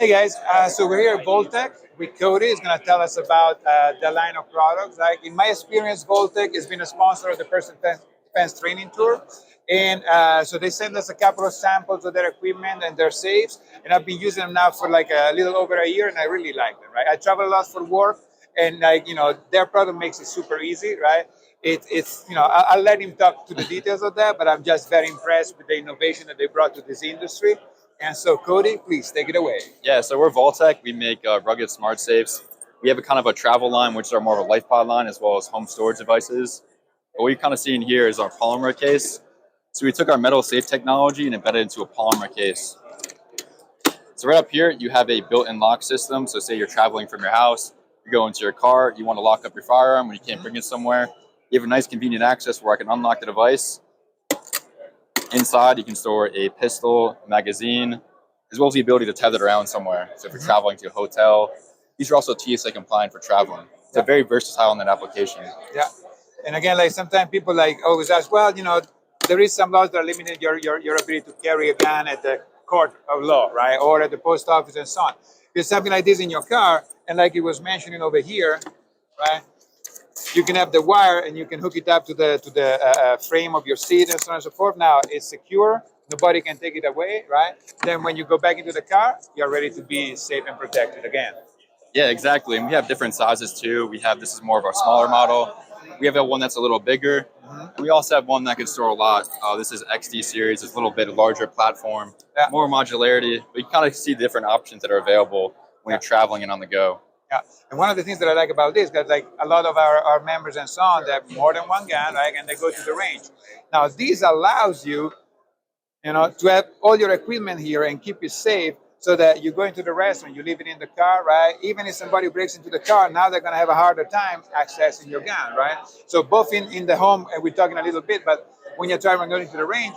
Hey guys, so we're here at Vaultek with Cody. He's going to tell us about the line of products. Like in my experience, Vaultek has been a sponsor of the Person Defense Training Tour, and so they sent us a couple of samples of their equipment and their safes, and I've been using them now for like a little over a year, and I really like them. Right, I travel a lot for work, and their product makes it super easy. Right, it's I'll let him talk to the details of that, but I'm just very impressed with the innovation that they brought to this industry. And so, Cody, please take it away. Yeah, so we're Vaultek. We make rugged smart safes. We have a kind of a travel line, which are more of a life pod line, as well as home storage devices. What you're kind of seeing here is our polymer case. So we took our metal safe technology and embedded it into a polymer case. So right up here, you have a built-in lock system. So say you're traveling from your house, you go into your car, you want to lock up your firearm when you can't bring it somewhere. You have a nice convenient access where I can unlock the device. Inside, you can store a pistol, magazine, as well as the ability to tether it around somewhere. So if you're traveling to a hotel, these are also TSA compliant for traveling. It's a very versatile in that application. Yeah. And again, like sometimes people like always ask, well, there is some laws that are limiting your ability to carry a gun at the court of law, right? Or at the post office and so on. There's something like this in your car, and like it was mentioning over here, right? You can have the wire and you can hook it up to the frame of your seat and so on and so forth. Now it's secure. Nobody can take it away, right? Then when you go back into the car, you're ready to be safe and protected again. Yeah, exactly. And we have different sizes too. This is more of our smaller model. We have one that's a little bigger. And we also have one that can store a lot. This is XD series. It's a little bit larger platform, more modularity. But you kind of see the different options that are available when you're traveling and on the go. Yeah, and one of the things that I like about this, because like a lot of our members and so on, they have more than one gun, right? And they go to the range. Now, this allows you, to have all your equipment here and keep it safe so that you go into the restaurant, you leave it in the car, right? Even if somebody breaks into the car, now they're going to have a harder time accessing your gun, right? So both in the home, and we're talking a little bit, but when you're traveling going to the range,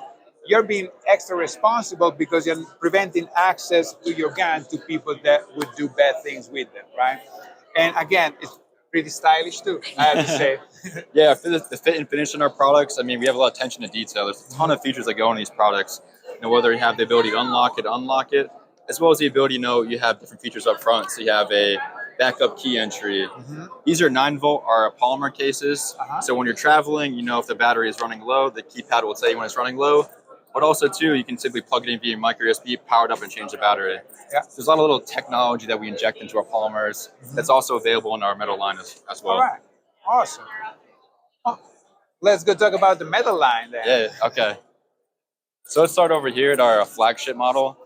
you're being extra responsible because you're preventing access to your gun to people that would do bad things with them, right? And again, it's pretty stylish too, I have to say. Yeah, for the fit and finish in our products, I mean, we have a lot of attention to detail. There's a ton of features that go in these products. Whether you have the ability to unlock it, as well as the ability, you have different features up front. So you have a backup key entry. These are 9-volt are polymer cases. So when you're traveling, if the battery is running low, the keypad will tell you when it's running low. But also, too, you can simply plug it in via micro USB, power it up, and change the battery. Yeah. There's a lot of little technology that we inject into our polymers that's also available in our metal line as well. All right. Awesome. Oh, let's go talk about the metal line then. Yeah, okay. So let's start over here at our flagship model.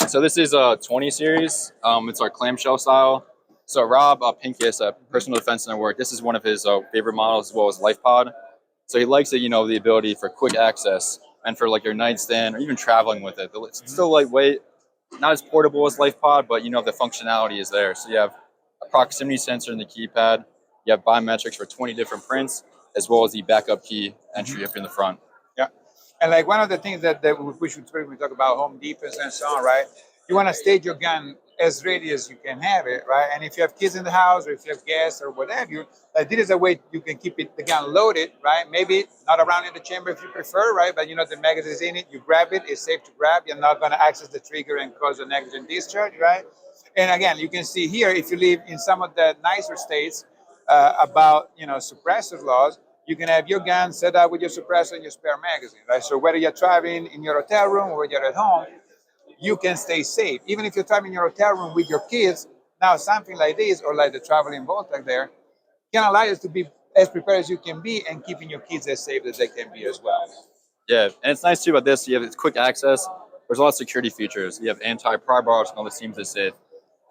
So this is a 20 series. It's our clamshell style. So Rob Pincus, a personal defense network, this is one of his favorite models as well as LifePod. So he likes it, the ability for quick access and for like your nightstand or even traveling with it. It's still lightweight, not as portable as LifePod, but the functionality is there. So you have a proximity sensor in the keypad. You have biometrics for 20 different prints, as well as the backup key entry up in the front. Yeah. And like one of the things that we should when we talk about home defense and so on, right? You want to stage your gun as ready as you can have it, right? And if you have kids in the house or if you have guests or whatever, this is a way you can keep the gun loaded, right? Maybe not around in the chamber if you prefer, right? But the magazine is in it, you grab it, it's safe to grab. You're not going to access the trigger and cause a negligent discharge, right? And again, you can see here, if you live in some of the nicer states about, suppressor laws, you can have your gun set up with your suppressor and your spare magazine, right? So whether you're traveling in your hotel room or you're at home, you can stay safe. Even if you're traveling in your hotel room with your kids, now something like this, or like the traveling Vaultek there, can allow you to be as prepared as you can be and keeping your kids as safe as they can be as well. Yeah, and it's nice too about this, you have quick access. There's a lot of security features. You have anti-pry bars and all the seams to safe,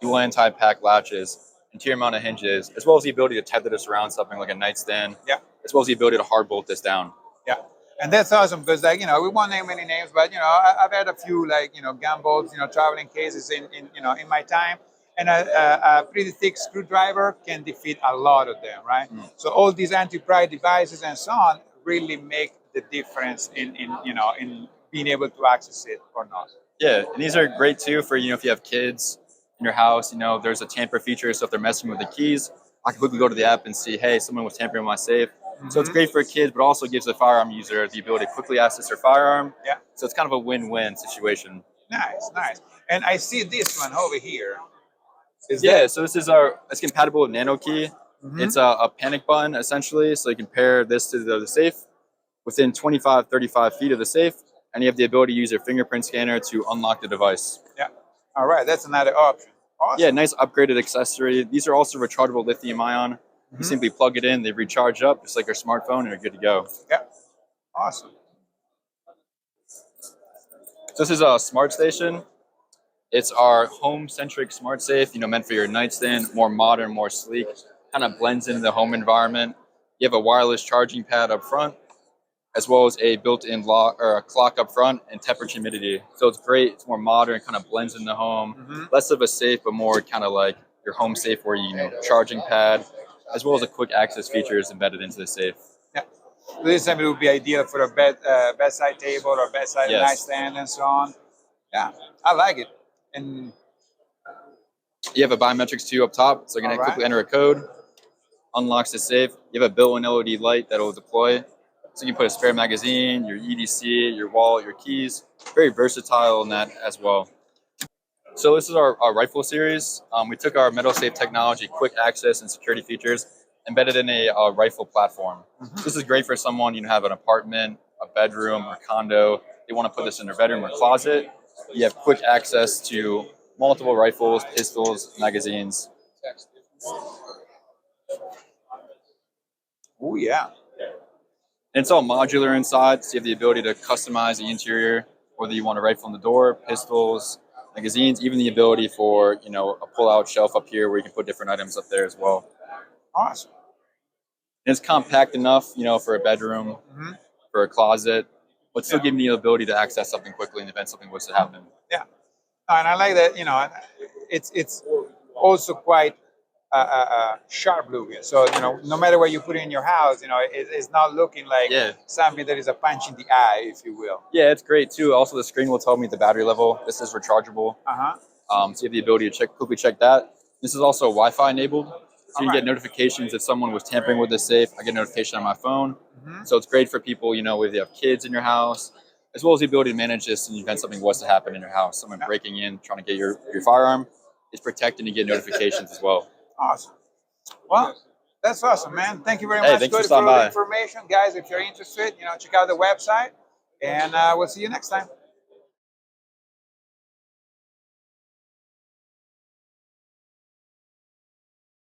dual anti-pack latches, interior mount of hinges, as well as the ability to tether this around something like a nightstand, as well as the ability to hard bolt this down. Yeah. And that's awesome because, we won't name any names, but, I've had a few, gun bolts, traveling cases in my time. And a pretty thick screwdriver can defeat a lot of them, right? So all these anti-pry devices and so on really make the difference in being able to access it or not. Yeah, and these are great, too, for, if you have kids in your house, there's a tamper feature. So if they're messing with the keys, I can quickly go to the app and see, hey, someone was tampering with my safe. So it's great for kids, but also gives the firearm user the ability to quickly access their firearm. Yeah. So it's kind of a win-win situation. Nice, nice. And I see this one over here. Is Yeah, that? so it's compatible with Nano Key. Mhm. It's a panic button essentially, so you can pair this to the safe within 25, 35 feet of the safe, and you have the ability to use your fingerprint scanner to unlock the device. Yeah. All right, that's another option. Yeah, Awesome. nice upgraded accessory. These are also rechargeable lithium ion. You Mhm. simply plug it in, they recharge up just like your smartphone, and you're good to go. Yeah. Awesome. So this is a smart station. It's our home-centric smart safe, meant for your nightstand, more modern, more sleek, kind of blends into the home environment. You have a wireless charging pad up front, as well as a built-in lock or a clock up front and temperature humidity. So it's great. It's more modern, kind of blends in the home. Mhm. Less of a safe, but more kind of like your home safe where charging pad, as well as a quick access features embedded into the safe. Yeah. This time it would be ideal for a bedside table or bedside Yes. nightstand and so on. Yeah, I like it. And You have a biometrics too up top, so you're all gonna quickly right. enter a code, unlocks the safe. You have a built-in LED light that will deploy. So you can put a spare magazine, your EDC, your wallet, your keys. Very versatile in that as well. So this is our rifle series. We took our metal safe technology, quick access and security features, embedded in a rifle platform. Mhm. This is great for someone, have an apartment, a bedroom, or condo. They want to put this in their bedroom or closet. You have quick access to multiple rifles, pistols, magazines. Oh yeah. And it's all modular inside, so you have the ability to customize the interior, whether you want a rifle in the door, pistols, magazines, even the ability for, a pull-out shelf up here where you can put different items up there as well. Awesome. And it's compact enough, for a bedroom, Mhm. for a closet, but still Yeah. giving you the ability to access something quickly in the event something was to happen. Yeah. And I like that. It's also quite sharp looking. So no matter what you put in your house, it's not looking like Yeah. something that is a punch in the eye, if you will. Yeah, it's great too. Also, the screen will tell me the battery level. This is rechargeable. Uh huh. So you have the ability to quickly check that. This is also Wi-Fi enabled, so you can get Alright. notifications if someone was tampering with the safe. I get a notification on my phone, Mhm. so it's great for people, if you have kids in your house, as well as the ability to manage this in the event something was to happen in your house. Someone Yeah. breaking in, trying to get your firearm, it's protected and you get notifications as well. Awesome. Well, that's awesome, man. Thank you very Hey, much, thanks for Cody, for stopping all the by. information. Guys, if you're interested, check out the website, and we'll see you next time.